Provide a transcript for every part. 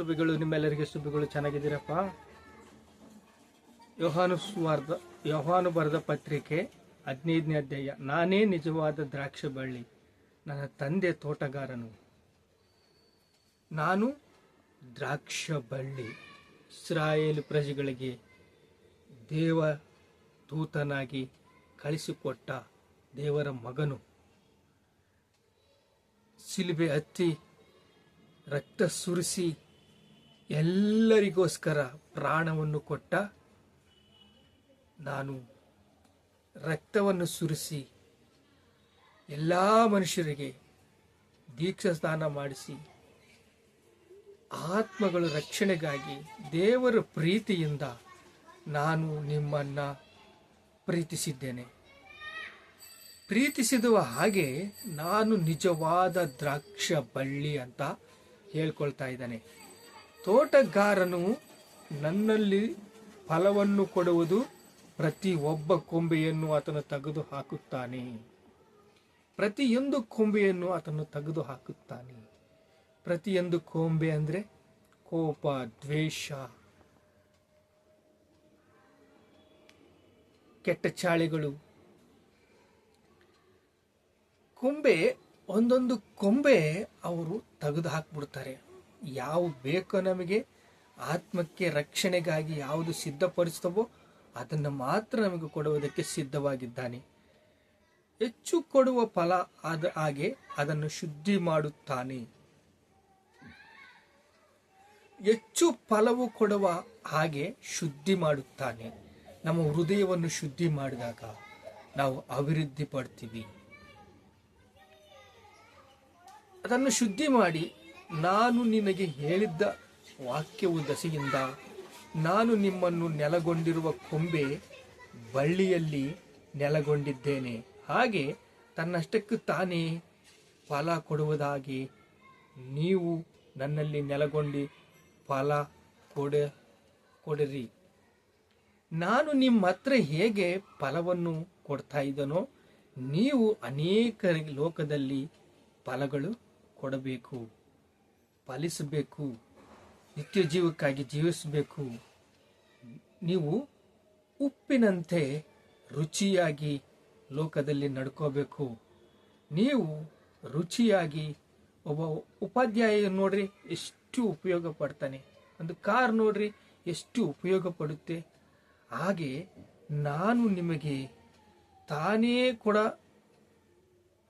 ಶುಭಗಳು, ನಿಮ್ಮೆಲ್ಲರಿಗೆ ಶುಭಗಳು. ಚೆನ್ನಾಗಿದ್ದೀರಪ್ಪ? ಯೋಹಾನು ಬರೆದ ಪತ್ರಿಕೆ 15ನೇ ಅಧ್ಯಾಯ. ನಾನೇ ನಿಜವಾದ ದ್ರಾಕ್ಷ ಬಳ್ಳಿ, ನನ್ನ ತಂದೆ ತೋಟಗಾರನು. ನಾನು ದ್ರಾಕ್ಷ ಬಳ್ಳಿ, ಇಸ್ರಾಯೇಲ್ ಪ್ರಜೆಗಳಿಗೆ ದೇವ ದೂತನಾಗಿ ಕಳಿಸಿಕೊಟ್ಟ ದೇವರ ಮಗನು. ಶಿಲುಬೆ ಹತ್ತಿ ರಕ್ತ ಸುರಿಸಿ ಎಲ್ಲರಿಗೋಸ್ಕರ ಪ್ರಾಣವನ್ನು ಕೊಟ್ಟ ನಾನು. ರಕ್ತವನ್ನು ಸುರಿಸಿ ಎಲ್ಲ ಮನುಷ್ಯರಿಗೆ ದೀಕ್ಷಾ ಸ್ನಾನ ಮಾಡಿಸಿ ಆತ್ಮಗಳ ರಕ್ಷಣೆಗಾಗಿ ದೇವರ ಪ್ರೀತಿಯಿಂದ ನಾನು ನಿಮ್ಮನ್ನು ಪ್ರೀತಿಸಿದ್ದೇನೆ. ಪ್ರೀತಿಸಿದುವ ಹಾಗೆ ನಾನು ನಿಜವಾದ ದ್ರಾಕ್ಷ ಬಳ್ಳಿ ಅಂತ ಹೇಳ್ಕೊಳ್ತಾ ಇದ್ದಾನೆ. ತೋಟಗಾರನು ನನ್ನಲ್ಲಿ ಫಲವನ್ನು ಕೊಡುವುದು, ಪ್ರತಿ ಒಬ್ಬ ಕೊಂಬೆಯನ್ನು ಆತನು ತೆಗೆದು ಹಾಕುತ್ತಾನೆ. ಪ್ರತಿಯೊಂದು ಕೊಂಬೆಯನ್ನು ಆತನು ತೆಗೆದು ಹಾಕುತ್ತಾನೆ. ಪ್ರತಿಯೊಂದು ಕೊಂಬೆ ಅಂದರೆ ಕೋಪ, ದ್ವೇಷ, ಕೆಟ್ಟ ಚಾಳಿಗಳು. ಕೊಂಬೆ, ಒಂದೊಂದು ಕೊಂಬೆ ಅವರು ತೆಗೆದು ಹಾಕ್ಬಿಡ್ತಾರೆ. ಯಾವ ಬೇಕೋ ನಮಗೆ ಆತ್ಮಕ್ಕೆ ರಕ್ಷಣೆಗಾಗಿ ಯಾವುದು ಸಿದ್ಧಪಡಿಸ್ತವೋ ಅದನ್ನು ಮಾತ್ರ ನಮಗೆ ಕೊಡುವುದಕ್ಕೆ ಸಿದ್ಧವಾಗಿದ್ದಾನೆ. ಹೆಚ್ಚು ಕೊಡುವ ಫಲ ಹಾಗೆ ಅದನ್ನು ಶುದ್ಧಿ ಮಾಡುತ್ತಾನೆ. ಹೆಚ್ಚು ಫಲವು ಕೊಡುವ ಹಾಗೆ ಶುದ್ಧಿ ಮಾಡುತ್ತಾನೆ. ನಮ್ಮ ಹೃದಯವನ್ನು ಶುದ್ಧಿ ಮಾಡಿದಾಗ ನಾವು ಅಭಿವೃದ್ಧಿ ಪಡ್ತೀವಿ. ಅದನ್ನು ಶುದ್ಧಿ ಮಾಡಿ, ನಾನು ನಿನಗೆ ಹೇಳಿದ್ದ ವಾಕ್ಯವು ದಸೆಯಿಂದ ನಾನು ನಿಮ್ಮನ್ನು ನೆಲೆಗೊಂಡಿರುವ ಕೊಂಬೆ ಬಳ್ಳಿಯಲ್ಲಿ ನೆಲೆಗೊಂಡಿದ್ದೇನೆ. ಹಾಗೆ ತನ್ನಷ್ಟಕ್ಕೆ ತಾನೇ ಫಲ ಕೊಡುವುದಾಗಿ ನೀವು ನನ್ನಲ್ಲಿ ನೆಲೆಗೊಂಡು ಫಲ ಕೊಡಿರಿ. ನಾನು ನಿಮ್ಮ ಹತ್ರ ಹೇಗೆ ಫಲವನ್ನು ಕೊಡ್ತಾ ಇದ್ದನೋ ನೀವು ಅನೇಕರಿಗೆ ಲೋಕದಲ್ಲಿ ಫಲಗಳು ಕೊಡಬೇಕು, ಫಲಿಸಬೇಕು, ನಿತ್ಯ ಜೀವಕ್ಕಾಗಿ ಜೀವಿಸಬೇಕು. ನೀವು ಉಪ್ಪಿನಂತೆ ರುಚಿಯಾಗಿ ಲೋಕದಲ್ಲಿ ನಡ್ಕೋಬೇಕು. ನೀವು ರುಚಿಯಾಗಿ, ಒಬ್ಬ ಉಪಾಧ್ಯಾಯ ನೋಡ್ರಿ ಎಷ್ಟು ಉಪಯೋಗ ಪಡ್ತಾನೆ, ಒಂದು ಕಾರ್ ನೋಡ್ರಿ ಎಷ್ಟು ಉಪಯೋಗ ಪಡುತ್ತೆ. ಹಾಗೆ ನಾನು ನಿಮಗೆ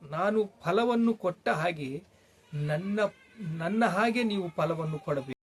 ನಾನು ಫಲವನ್ನು ಕೊಟ್ಟ ಹಾಗೆ ನನ್ನ ಹಾಗೆ ನೀವು ಫಲವನ್ನು ಕೊಡಬೇಕು.